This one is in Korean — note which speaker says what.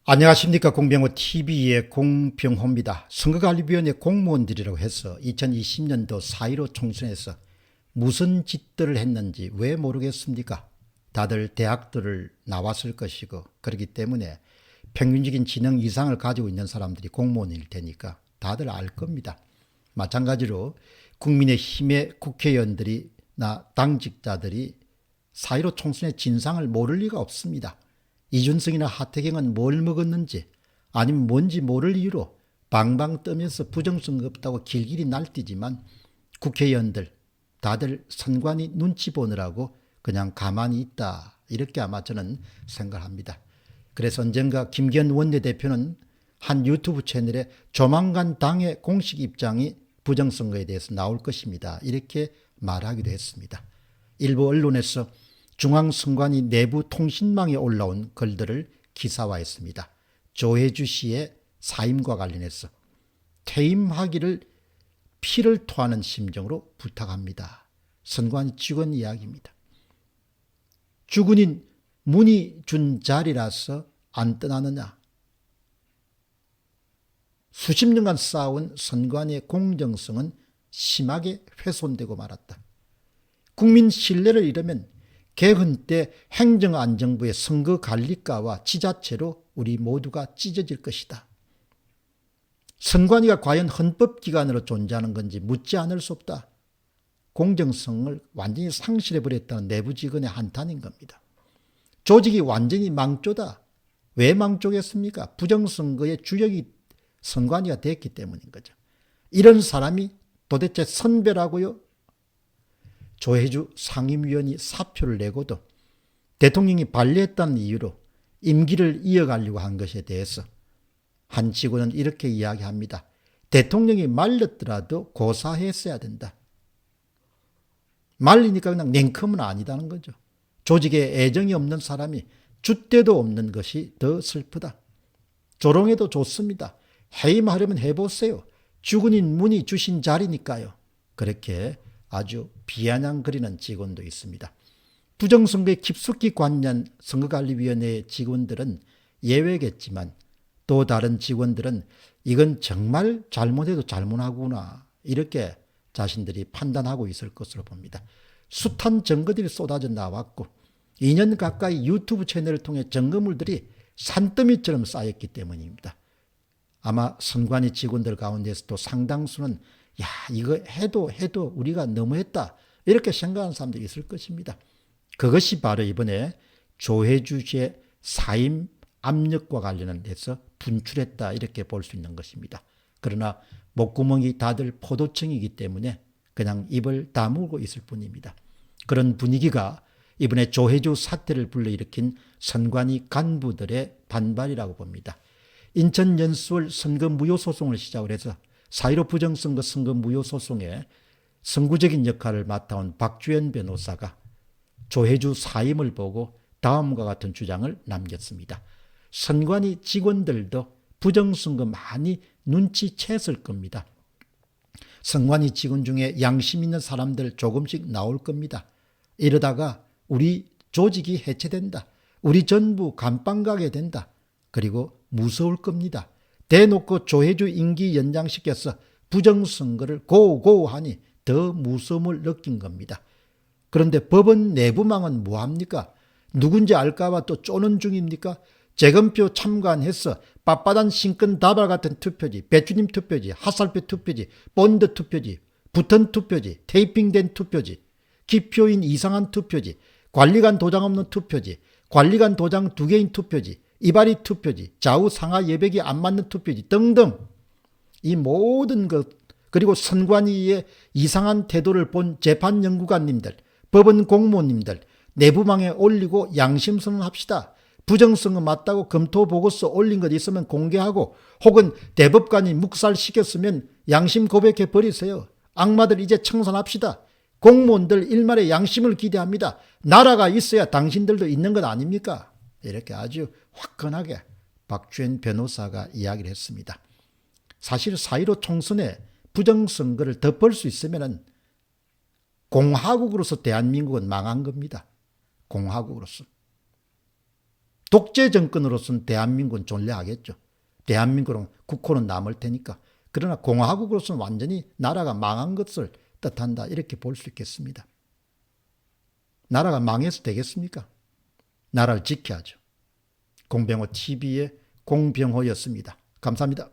Speaker 1: 안녕하십니까. 공병호 TV의 공병호입니다. 선거관리위원회 공무원들이라고 해서 2020년도 4.15 총선에서 무슨 짓들을 했는지 왜 모르겠습니까? 다들 대학들을 나왔을 것이고 그렇기 때문에 평균적인 지능 이상을 가지고 있는 사람들이 공무원일 테니까 다들 알 겁니다. 마찬가지로 국민의힘의 국회의원들이나 당직자들이 4.15 총선의 진상을 모를 리가 없습니다. 이준석이나 하태경은 뭘 먹었는지 아니면 뭔지 모를 이유로 방방 떠면서 부정선거 없다고 길길이 날뛰지만 국회의원들 다들 선관위 눈치 보느라고 그냥 가만히 있다, 이렇게 아마 저는 생각합니다. 그래서 언젠가 김기현 원내대표는 한 유튜브 채널에 조만간 당의 공식 입장이 부정선거에 대해서 나올 것입니다, 이렇게 말하기도 했습니다. 일부 언론에서 중앙선관위 내부 통신망에 올라온 글들을 기사화했습니다. 조혜주 씨의 사임과 관련해서 퇴임하기를 피를 토하는 심정으로 부탁합니다. 선관위 직원 이야기입니다. 주군인 문이 준 자리라서 안 떠나느냐. 수십 년간 쌓아온 선관위의 공정성은 심하게 훼손되고 말았다. 국민 신뢰를 잃으면 개헌 때 행정안정부의 선거관리과와 지자체로 우리 모두가 찢어질 것이다. 선관위가 과연 헌법기관으로 존재하는 건지 묻지 않을 수 없다. 공정성을 완전히 상실해버렸다는 내부 직원의 한탄인 겁니다. 조직이 완전히 망조다. 왜 망조겠습니까? 부정선거의 주역이 선관위가 됐기 때문인 거죠. 이런 사람이 도대체 선배라고요? 조혜주 상임위원이 사표를 내고도 대통령이 반려했다는 이유로 임기를 이어가려고 한 것에 대해서 한 직원은 이렇게 이야기합니다. 대통령이 말렸더라도 고사했어야 된다. 말리니까 그냥 냉큼은 아니다는 거죠. 조직에 애정이 없는 사람이 줏대도 없는 것이 더 슬프다. 조롱해도 좋습니다. 해임하려면 해보세요. 주군인 문이 주신 자리니까요. 그렇게 아주 비아냥거리는 직원도 있습니다. 부정선거에 깊숙이 관여한 선거관리위원회 직원들은 예외겠지만 또 다른 직원들은 이건 정말 잘못해도 잘못하구나, 이렇게 자신들이 판단하고 있을 것으로 봅니다. 숱한 증거들이 쏟아져 나왔고 2년 가까이 유튜브 채널을 통해 증거물들이 산더미처럼 쌓였기 때문입니다. 아마 선관위 직원들 가운데서도 상당수는 야, 이거 해도 우리가 너무했다, 이렇게 생각하는 사람들이 있을 것입니다. 그것이 바로 이번에 조혜주 씨의 사임 압력과 관련해서 분출했다, 이렇게 볼 수 있는 것입니다. 그러나 목구멍이 다들 포도청이기 때문에 그냥 입을 다물고 있을 뿐입니다. 그런 분위기가 이번에 조혜주 사태를 불러일으킨 선관위 간부들의 반발이라고 봅니다. 인천 연수원 선거 무효소송을 시작을 해서 4.15 부정선거 선거 무효소송에 선구적인 역할을 맡아온 박주연 변호사가 조혜주 사임을 보고 다음과 같은 주장을 남겼습니다. 선관위 직원들도 부정선거 많이 눈치챘을 겁니다. 선관위 직원 중에 양심 있는 사람들 조금씩 나올 겁니다. 이러다가 우리 조직이 해체된다. 우리 전부 감방 가게 된다. 그리고 무서울 겁니다. 대놓고 조혜주 임기 연장시켜서 부정선거를 고고하니 더 무서움을 느낀 겁니다. 그런데 법원 내부망은 뭐합니까? 누군지 알까봐 또 쪼는 중입니까? 재검표 참관해서 빳빳한 신끈다발 같은 투표지, 배추님 투표지, 핫살표 투표지, 본드 투표지, 붙은 투표지, 테이핑된 투표지, 기표인 이상한 투표지, 관리관 도장 없는 투표지, 관리관 도장 2개인 투표지, 이발이 투표지, 좌우 상하 여백이 안 맞는 투표지 등등, 이 모든 것, 그리고 선관위의 이상한 태도를 본 재판연구관님들, 법원 공무원님들 내부망에 올리고 양심선언합시다. 부정선거 맞다고 검토보고서 올린 것 있으면 공개하고, 혹은 대법관이 묵살시켰으면 양심 고백해 버리세요. 악마들 이제 청산합시다. 공무원들 일말의 양심을 기대합니다. 나라가 있어야 당신들도 있는 것 아닙니까? 이렇게 아주 화끈하게 박주연 변호사가 이야기를 했습니다. 사실 4.15 총선에 부정선거를 덮을 수 있으면 공화국으로서 대한민국은 망한 겁니다. 공화국으로서. 독재 정권으로서는 대한민국은 존재하겠죠. 대한민국은 국호는 남을 테니까. 그러나 공화국으로서는 완전히 나라가 망한 것을 뜻한다. 이렇게 볼 수 있겠습니다. 나라가 망해서 되겠습니까? 나라를 지켜야죠. 공병호 TV의 공병호였습니다. 감사합니다.